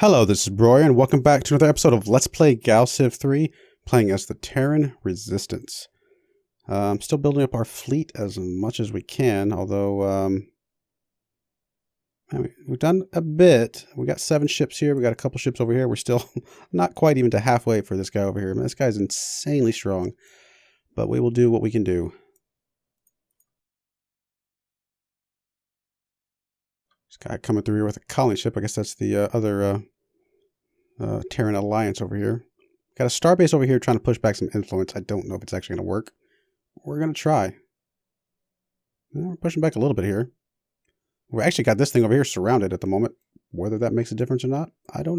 Hello, this is Broyar, and welcome back to another episode of Let's Play GalCiv3, playing as the Terran Resistance. I'm still building up our fleet as much as we can, although we've done a bit. We got 7 ships here, we got a couple ships over here. We're still not quite even to halfway for this guy over here. Man, this guy's insanely strong, but we will do what we can do. This guy coming through here with a colony ship. I guess that's the other Terran Alliance over here. Got a starbase over here trying to push back some influence. I don't know if it's actually going to work. We're going to try. We're pushing back a little bit here. We actually got this thing over here surrounded at the moment. Whether that makes a difference or not, I don't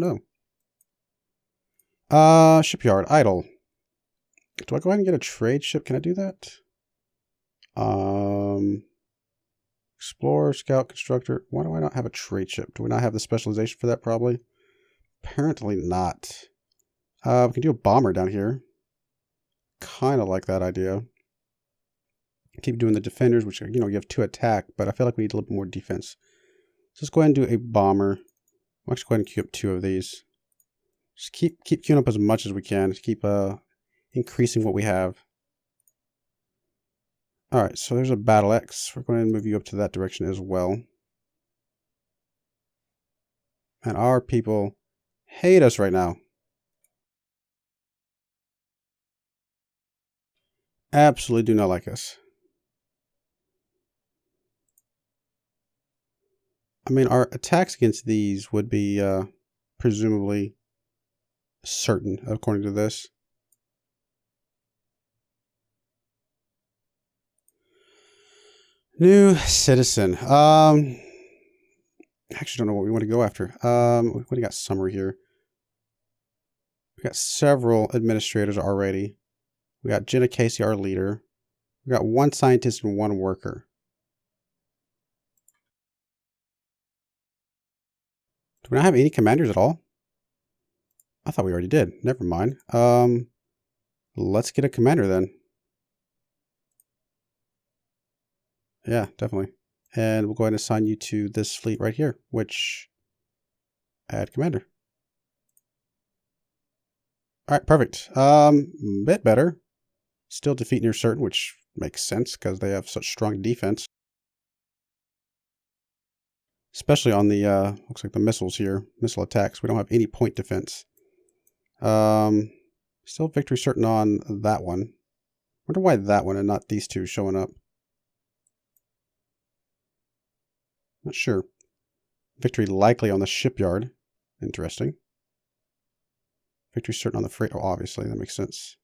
know. Shipyard, idle. Do I go ahead and get a trade ship? Can I do that? Explorer, scout, constructor. Why do I not have a trade ship? Do we not have the specialization for that probably? Apparently not. We can do a bomber down here. Kind of like that idea. Keep doing the defenders, which, you know, you have 2 attack, but I feel like we need a little bit more defense. So let's go ahead and do a bomber. I'll actually go ahead and queue up 2 of these. Just keep queuing up as much as we can to keep increasing what we have. Alright, so there's a Battle X. We're going to move you up to that direction as well. And our people hate us right now. Absolutely do not like us. I mean, our attacks against these would be presumably certain, according to this. New citizen. I actually don't know what we want to go after. What do you got? Summary here. We got several administrators already. We got Jenna Casey, our leader. We got 1 scientist and 1 worker. Do we not have any commanders at all? I thought we already did. Never mind. Let's get a commander then. Yeah, definitely. And we'll go ahead and assign you to this fleet right here, which add commander. All right, perfect. Bit better. Still defeat near certain, which makes sense because they have such strong defense. Especially on the, looks like the missiles here, missile attacks. We don't have any point defense. Still victory certain on that one. Wonder why that one and not these 2 showing up. Not sure. Victory likely on the shipyard. Interesting. Victory certain on the freight. Oh, obviously, that makes sense.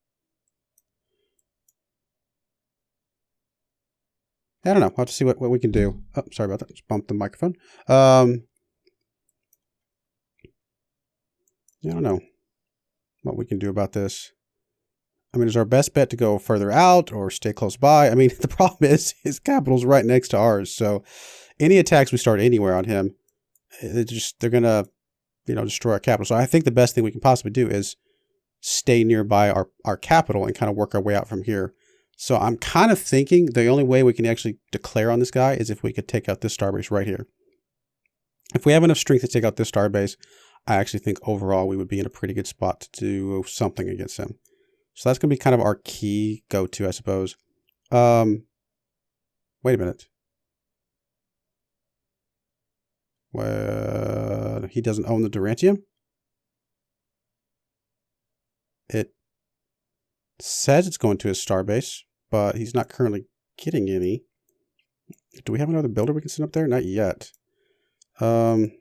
I don't know. We'll have to see what we can do. Oh, sorry about that. Just bumped the microphone. Yeah, I don't know what we can do about this. I mean, is our best bet to go further out or stay close by? I mean, the problem is his capital's right next to ours. So any attacks we start anywhere on him, they're going to, you know, destroy our capital. So I think the best thing we can possibly do is stay nearby our capital and kind of work our way out from here. So I'm kind of thinking the only way we can actually declare on this guy is if we could take out this starbase right here. If we have enough strength to take out this starbase, I actually think overall we would be in a pretty good spot to do something against him. So that's going to be kind of our key go-to, I suppose. Wait a minute. Well, he doesn't own the Durantium? It says it's going to his starbase, but he's not currently getting any. Do we have another builder we can send up there? Not yet. Let's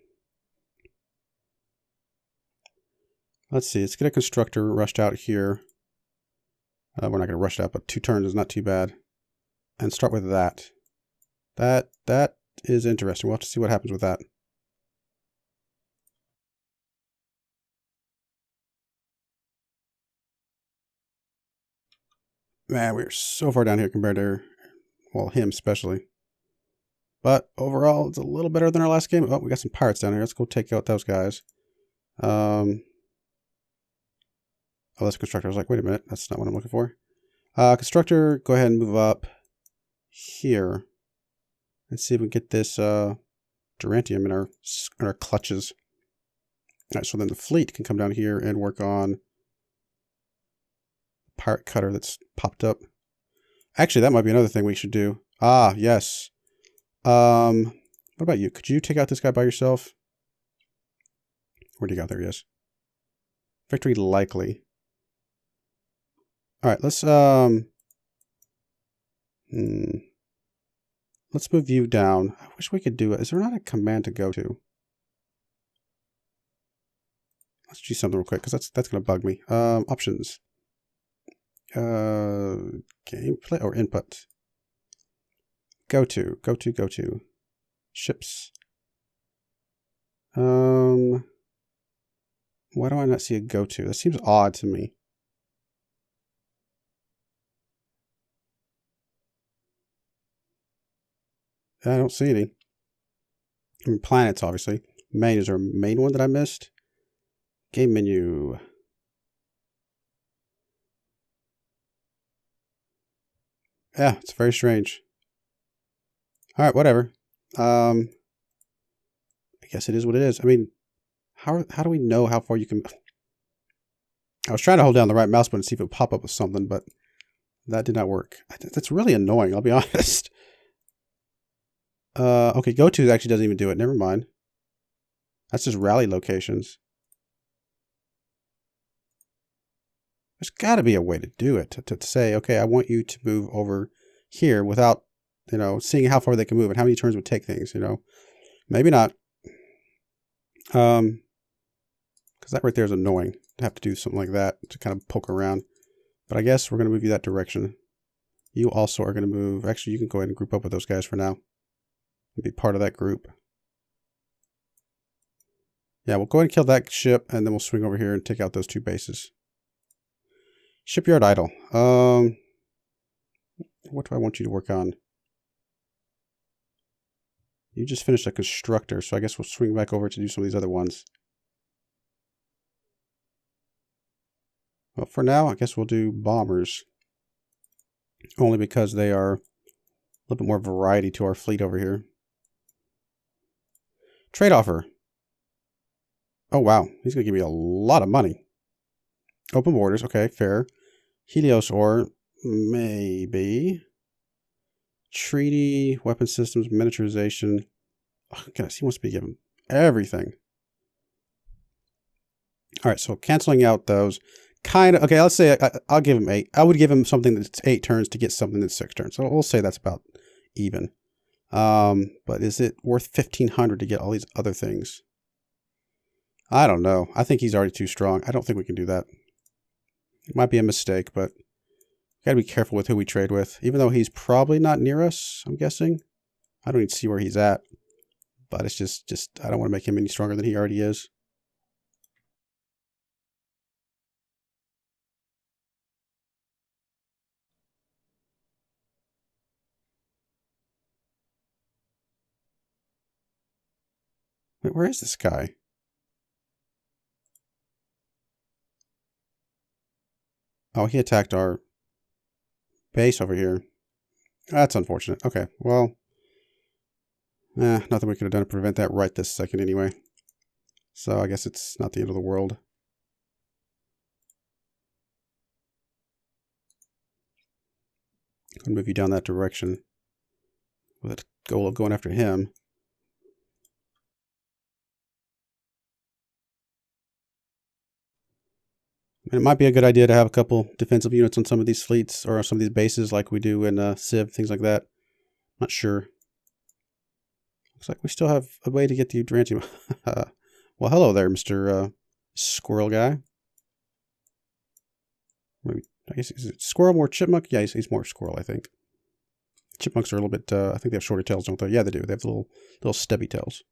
see. Let's get a constructor rushed out here. We're not going to rush it out, but 2 turns is not too bad. And start with that. That is interesting. We'll have to see what happens with that. Man, we're so far down here compared to, well, him especially. But overall, it's a little better than our last game. Oh, we got some pirates down here. Let's go take out those guys. Oh, that's constructor. I was like, wait a minute. That's not what I'm looking for. Constructor, go ahead and move up here. And see if we can get this Durantium in our clutches. All right, so then the fleet can come down here and work on pirate cutter that's popped up. Actually, that might be another thing we should do. Ah, yes. What about you? Could you take out this guy by yourself? Where'd he go? There he is. Victory likely. All right, let's let's move you down. I wish we could do it. Is there not a command to go to? Let's do something real quick because that's gonna bug me. Options. Gameplay or input. Go to. Ships. Why do I not see a go to? That seems odd to me. I don't see any. I mean, planets, obviously. Main is our main one that I missed. Game menu. Yeah, it's very strange. All right, whatever. I guess it is what it is. I mean, how do we know how far you can... I was trying to hold down the right mouse button to see if it would pop up with something, but that did not work. That's really annoying, I'll be honest. Okay, go to actually doesn't even do it. Never mind. That's just rally locations. There's got to be a way to do it. To say, okay, I want you to move over here without, you know, seeing how far they can move and how many turns would take things, you know. Maybe not. Because that right there is annoying to have to do something like that to kind of poke around. But I guess we're going to move you that direction. You also are going to move. Actually, you can go ahead and group up with those guys for now. And be part of that group. Yeah, we'll go ahead and kill that ship, and then we'll swing over here and take out those two bases. Shipyard idle. What do I want you to work on? You just finished a constructor, so I guess we'll swing back over to do some of these other ones. Well, for now, I guess we'll do bombers. Only because they are a little bit more variety to our fleet over here. Trade offer. Oh, wow. He's going to give me a lot of money. Open borders. Okay, fair. Helios ore. Maybe. Treaty. Weapon systems. Miniaturization. Oh, goodness, he wants to be given everything. All right, so canceling out those. Kind of. Okay, let's say I'll give him 8. I would give him something that's 8 turns to get something that's 6 turns. So we'll say that's about even. But is it worth 1,500 to get all these other things? I don't know. I think he's already too strong. I don't think we can do that. It might be a mistake, but we got to be careful with who we trade with. Even though he's probably not near us, I'm guessing. I don't even see where he's at. But it's just I don't want to make him any stronger than he already is. Wait, where is this guy? Oh, he attacked our base over here. That's unfortunate. Okay, well, nothing we could have done to prevent that right this second anyway. So I guess it's not the end of the world. I'm going to move you down that direction with the goal of going after him. And it might be a good idea to have a couple defensive units on some of these fleets or some of these bases like we do in Civ, things like that. Not sure. Looks like we still have a way to get the Udrantium. Well, hello there, Mr. Squirrel guy. Maybe, I guess, is it squirrel more chipmunk? Yeah, he's more squirrel, I think. Chipmunks are a little bit, I think they have shorter tails, don't they? Yeah, they do. They have little stubby tails.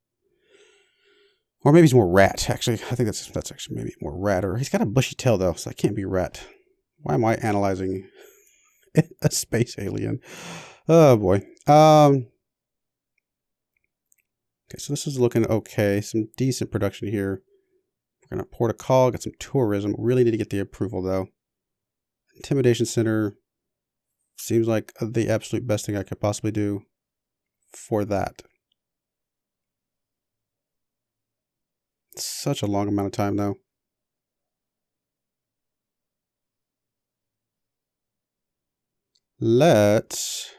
Or maybe he's more rat, actually. I think that's actually maybe more rat. Or he's got a bushy tail, though, so that can't be rat. Why am I analyzing a space alien? Oh, boy. Okay, so this is looking okay. Some decent production here. We're going to port a call, get some tourism. Really need to get the approval, though. Intimidation Center seems like the absolute best thing I could possibly do for that. Such a long amount of time, though. Let's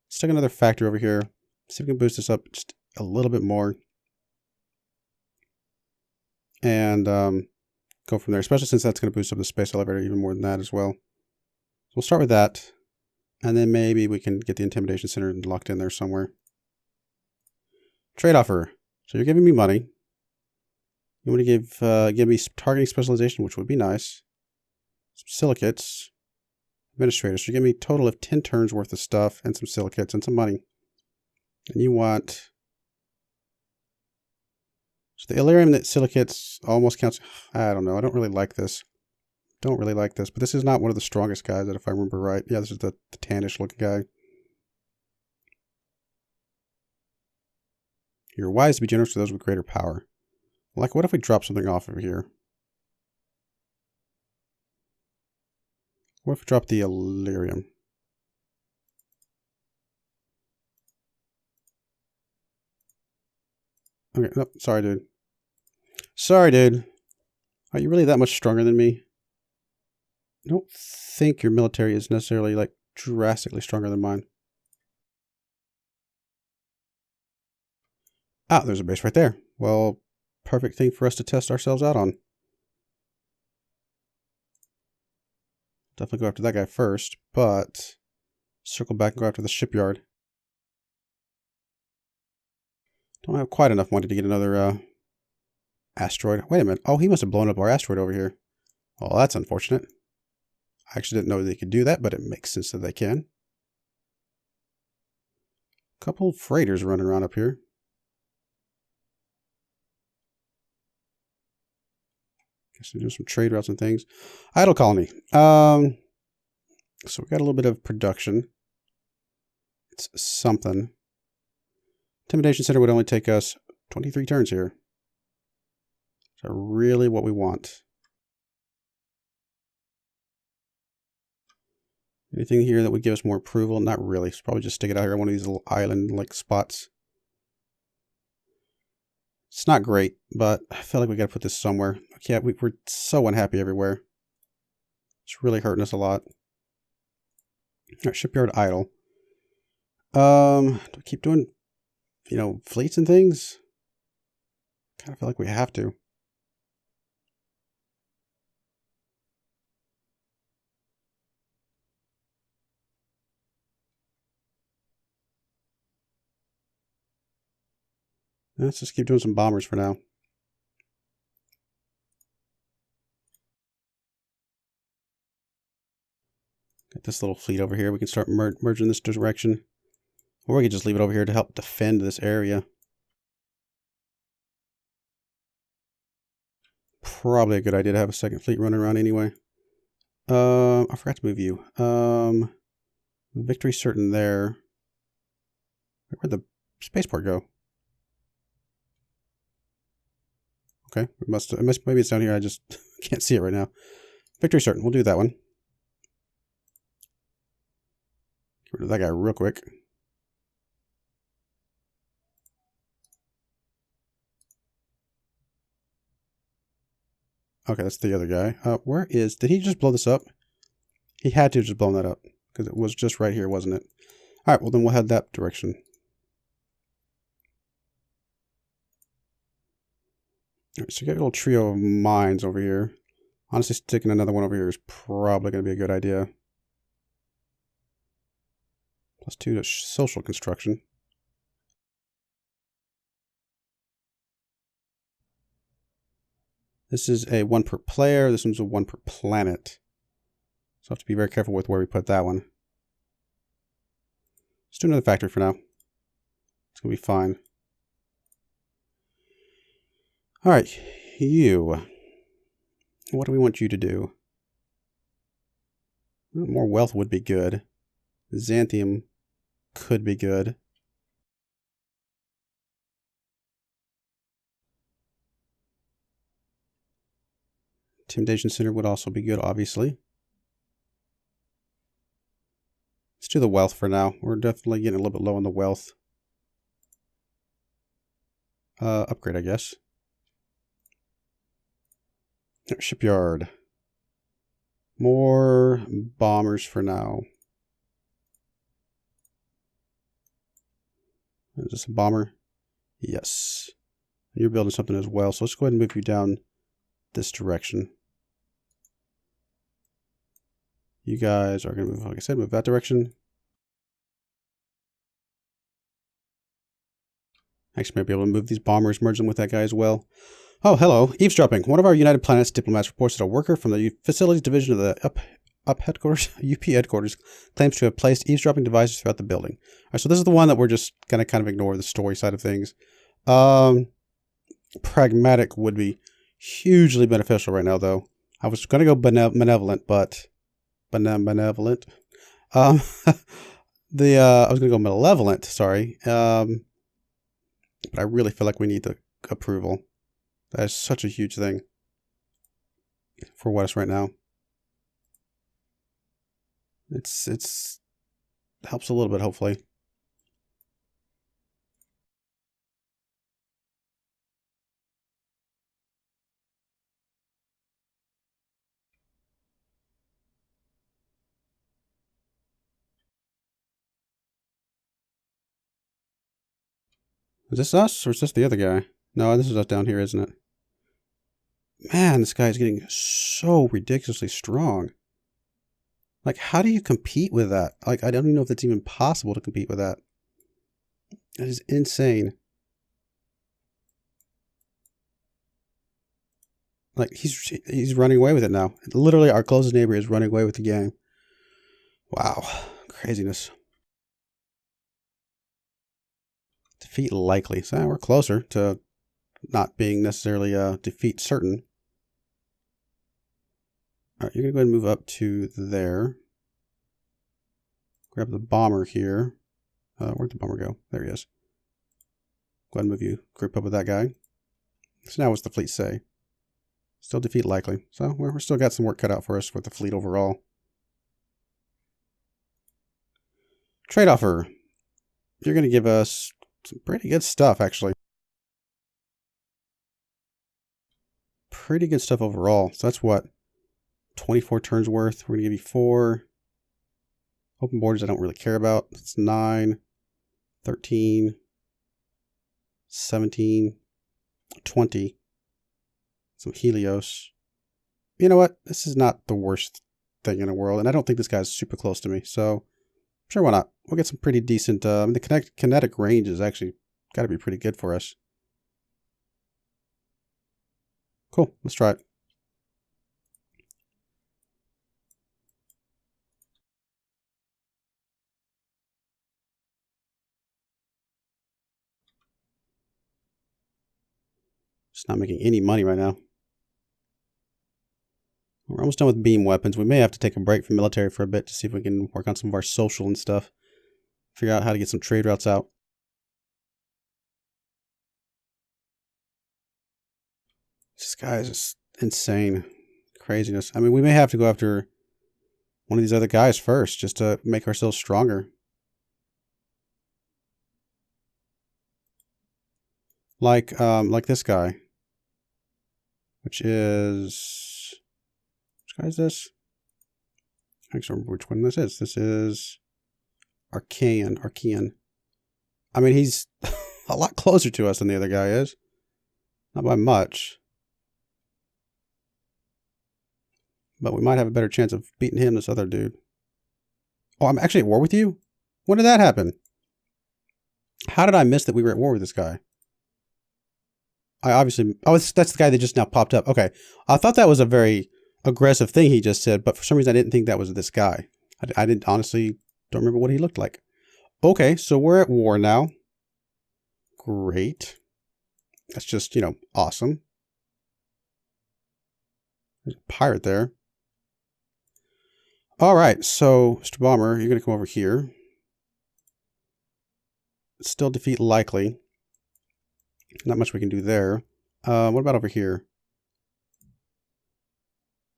stick another factory over here. See if we can boost this up just a little bit more. And go from there, especially since that's going to boost up the space elevator even more than that as well. So we'll start with that. And then maybe we can get the Intimidation Center locked in there somewhere. Trade offer. So you're giving me money. You want to give me targeting specialization, which would be nice. Some silicates. Administrator. So you give me a total of 10 turns worth of stuff and some silicates and some money. And you want... So the Illyrium that silicates almost counts... I don't know. I don't really like this. Don't really like this. But this is not one of the strongest guys, if I remember right. Yeah, this is the tannish looking guy. You're wise to be generous to those with greater power. Like, what if we drop something off over here? What if we drop the Illyrium? Okay, no, sorry, dude. Sorry, dude. Are you really that much stronger than me? I don't think your military is necessarily, like, drastically stronger than mine. Ah, there's a base right there. Well, perfect thing for us to test ourselves out on. Definitely go after that guy first, but circle back and go after the shipyard. Don't have quite enough money to get another asteroid. Wait a minute. Oh, he must have blown up our asteroid over here. Well, that's unfortunate. I actually didn't know they could do that, but it makes sense that they can. A couple of freighters running around up here. Guess they're doing some trade routes and things. Idle colony. So we got a little bit of production. It's something. Intimidation Center would only take us 23 turns here. So really what we want. Anything here that would give us more approval? Not really. It's probably just stick it out here on one of these little island-like spots. It's not great, but I feel like we got to put this somewhere. Yeah, we're so unhappy everywhere. It's really hurting us a lot. All right, shipyard idle. Do we keep doing, you know, fleets and things? Kind of feel like we have to. Let's just keep doing some bombers for now. Got this little fleet over here. We can start merging this direction. Or we could just leave it over here to help defend this area. Probably a good idea to have a second fleet running around anyway. I forgot to move you. Victory certain there. Where'd the spaceport go? Okay, maybe it's down here. I just can't see it right now. Victory certain. We'll do that one. Get rid of that guy real quick. Okay, that's the other guy. Did he just blow this up? He had to have just blown that up because it was just right here, wasn't it? All right, well then we'll head that direction. All right, so you got a little trio of mines over here. Honestly, sticking another one over here is probably going to be a good idea. +2 to social construction. This is a 1 per player. This one's a 1 per planet. So I have to be very careful with where we put that one. Let's do another factory for now. It's going to be fine. All right, you. What do we want you to do? More wealth would be good. Xanthium could be good. Intimidation Center would also be good, obviously. Let's do the wealth for now. We're definitely getting a little bit low on the wealth. Upgrade, I guess. Shipyard. More bombers for now. Is this a bomber? Yes. You're building something as well, so let's go ahead and move you down this direction. You guys are going to move, like I said, move that direction. Actually, might be able to move these bombers, merge them with that guy as well. Oh, hello. Eavesdropping. One of our United Planets diplomats reports that a worker from the Facilities Division of the UP headquarters claims to have placed eavesdropping devices throughout the building. All right, so this is the one that we're just going to kind of ignore the story side of things. Pragmatic would be hugely beneficial right now, though. I was going to go benevolent, but... benevolent. I was going to go malevolent, sorry. But I really feel like we need the approval. That is such a huge thing for West right now. It's helps a little bit, hopefully. Is this us or is this the other guy? No, this is us down here, isn't it? Man, this guy's getting so ridiculously strong. Like, how do you compete with that? Like, I don't even know if it's even possible to compete with that. That is insane. Like, he's running away with it now. Literally, our closest neighbor is running away with the game. Wow. Craziness. Defeat likely. So we're closer to not being necessarily defeat certain. All right, you're going to go ahead and move up to there. Grab the bomber here. Where'd the bomber go? There he is. Go ahead and move you. Group up with that guy. So now what's the fleet say? Still defeat likely. So we're still got some work cut out for us with the fleet overall. Trade offer. You're going to give us some pretty good stuff, actually. Pretty good stuff overall. So that's what? 24 turns worth. We're going to give you 4. Open borders I don't really care about. That's 9, 13, 17, 20. Some Helios. You know what? This is not the worst thing in the world. And I don't think this guy's super close to me. So, sure, why not? We'll get some pretty decent... I mean, the kinetic range is actually got to be pretty good for us. Cool. Let's try it. Just not making any money right now. We're almost done with beam weapons. We may have to take a break from military for a bit to see if we can work on some of our social and stuff. Figure out how to get some trade routes out. This guy is just insane. Craziness. I mean, we may have to go after one of these other guys first just to make ourselves stronger. Like this guy. Which is... which guy is this? I can't remember which one this is. This is Archean. I mean, he's a lot closer to us than the other guy is. Not by much. But we might have a better chance of beating him, this other dude. Oh, I'm actually at war with you? When did that happen? How did I miss that we were at war with this guy? I obviously... oh, that's the guy that just now popped up. Okay. I thought that was a very aggressive thing he just said, but for some reason I didn't think that was this guy. I didn't honestly don't remember what he looked like. Okay, so we're at war now. Great. That's just, you know, awesome. There's a pirate there. All right, so Mr. Bomber, you're going to come over here. Still defeat likely. Not much we can do there. What about over here?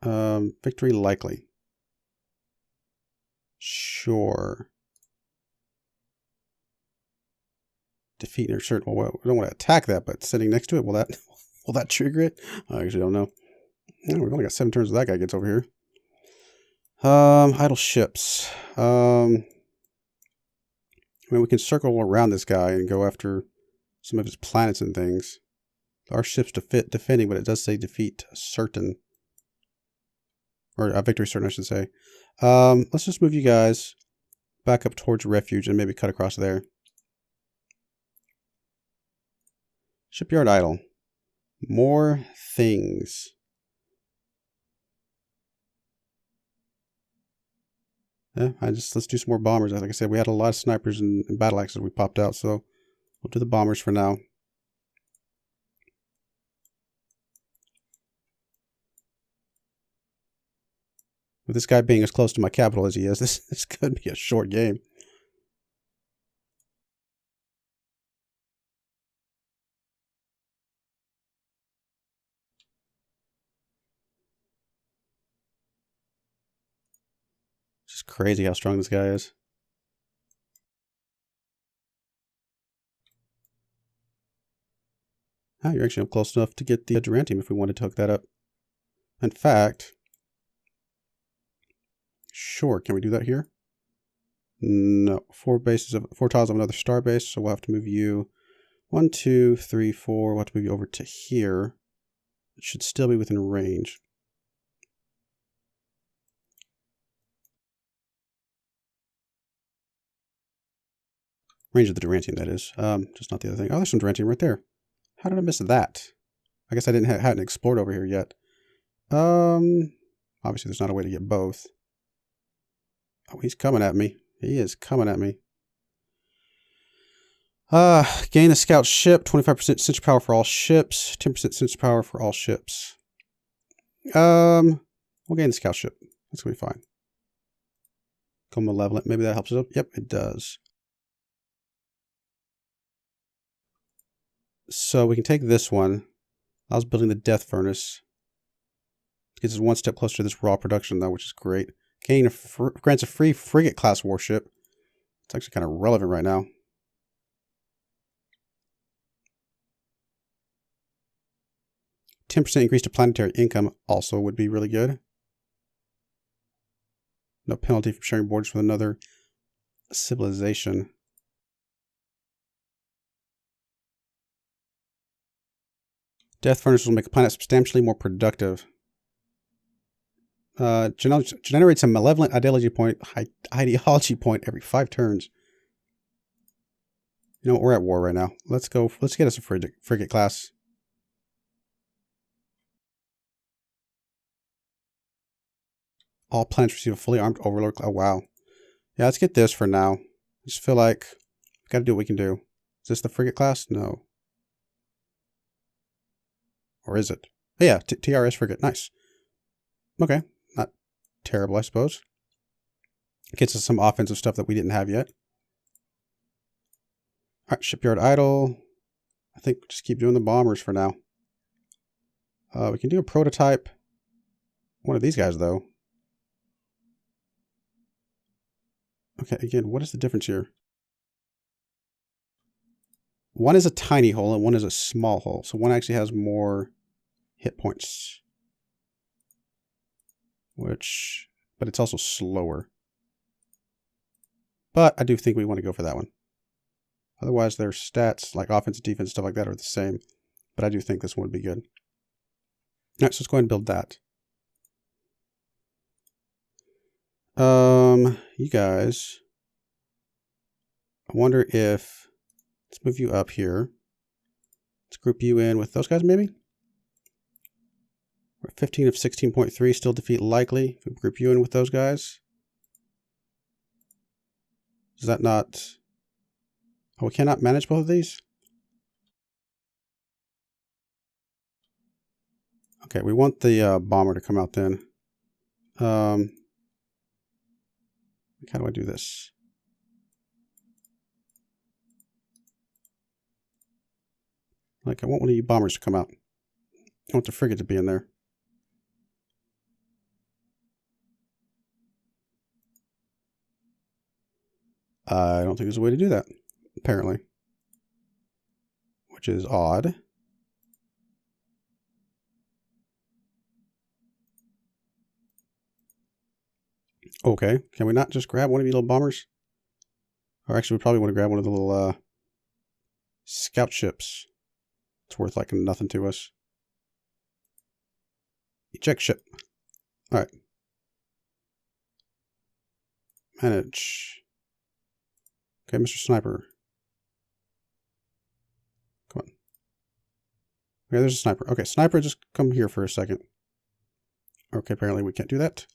Victory likely. Sure. defeat near certain. Well, we don't want to attack that, but sitting next to it, will that trigger it? I actually don't know. Oh, we've only got 7 turns till that guy gets over here. Idle ships. I mean, we can circle around this guy and go after some of his planets and things. Our ship's defending, but it does say defeat certain. Or victory certain, I should say. Let's just move you guys back up towards refuge and maybe cut across there. Shipyard idle. More things. Yeah, let's do some more bombers. Like I said, we had a lot of snipers and battle axes we popped out, so we'll do the bombers for now. With this guy being as close to my capital as he is, this could be a short game. It's just crazy how strong this guy is. Ah, you're actually close enough to get the Durantium if we wanted to hook that up. In fact, sure, can we do that here? No, 4 tiles of another star base, so we'll have to move you 1, 2, 3, 4. We'll have to move you over to here. It should still be within range. Range of the Durantium, that is. Just not the other thing. Oh, there's some Durantium right there. How did I miss that? I guess I hadn't explored over here yet. Obviously there's not a way to get both. Oh, he's coming at me. He is coming at me. Gain the scout ship, 25% sensor power for all ships, 10% sensor power for all ships. We'll gain the scout ship. That's gonna be fine. Go malevolent. Maybe that helps us up. Yep, it does. So we can take this one. I was building the death furnace. It gets us 1 step closer to this raw production, though, which is great. Grants a free frigate class warship. It's actually kind of relevant right now. %10 increase to planetary income also would be really good. No penalty for sharing borders with another civilization. Death furnace will make a planet substantially more productive. Generates a malevolent ideology point every 5 turns. You know what? We're at war right now. Let's get us a frigate class. All planets receive a fully armed overlord. Oh, wow. Yeah, let's get this for now. I just feel like we got to do what we can do. Is this the frigate class? No. Or is it? Oh, yeah, TRS frigate. Nice. Okay. Not terrible, I suppose. Gets us some offensive stuff that we didn't have yet. All right, shipyard idle. I think we'll just keep doing the bombers for now. We can do a prototype. One of these guys, though. Okay, again, what is the difference here? One is a tiny hole and one is a small hole. So one actually has more hit points. But it's also slower. But I do think we want to go for that one. Otherwise, their stats, like offense, defense, stuff like that, are the same. But I do think this one would be good. All right, so let's go ahead and build that. You guys, I wonder if, let's move you up here. Let's group you in with those guys, maybe. We're 15 of 16.3, still defeat likely. If we group you in with those guys. Is that not, oh, we cannot manage both of these? Okay, we want the bomber to come out then. How do I do this? Like, I want one of you bombers to come out. I want the frigate to be in there. I don't think there's a way to do that, apparently. which is odd. Okay, can we not just grab one of these little bombers? Or actually, we probably want to grab one of the little scout ships. It's worth like nothing to us. Eject ship. All right. Manage. Okay, Mr. Sniper. Come on. Okay, there's a sniper. Okay, sniper, just come here for a second. Okay, apparently we can't do that.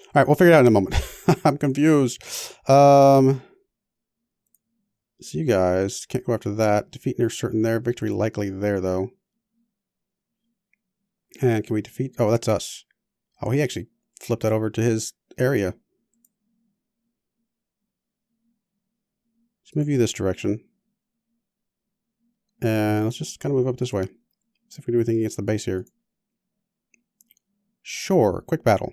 All right, we'll figure it out in a moment. I'm confused. So you guys can't go after that. Defeat near certain there. Victory likely there, though. And can we defeat? Oh, that's us. Oh, he actually flipped that over to his area. Let's move you this direction. And let's just kind of move up this way. See if we can do anything against the base here. Sure, quick battle.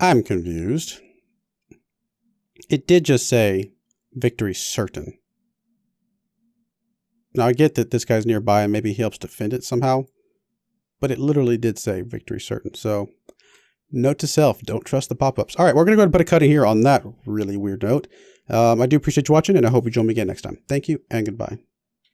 I'm confused. It did just say victory certain. Now I get that this guy's nearby and maybe he helps defend it somehow, but it literally did say victory certain. So note to self, don't trust the pop-ups. All right, we're going to go ahead and put a cut in here on that really weird note. I do appreciate you watching, and I hope you join me again next time. Thank you and goodbye.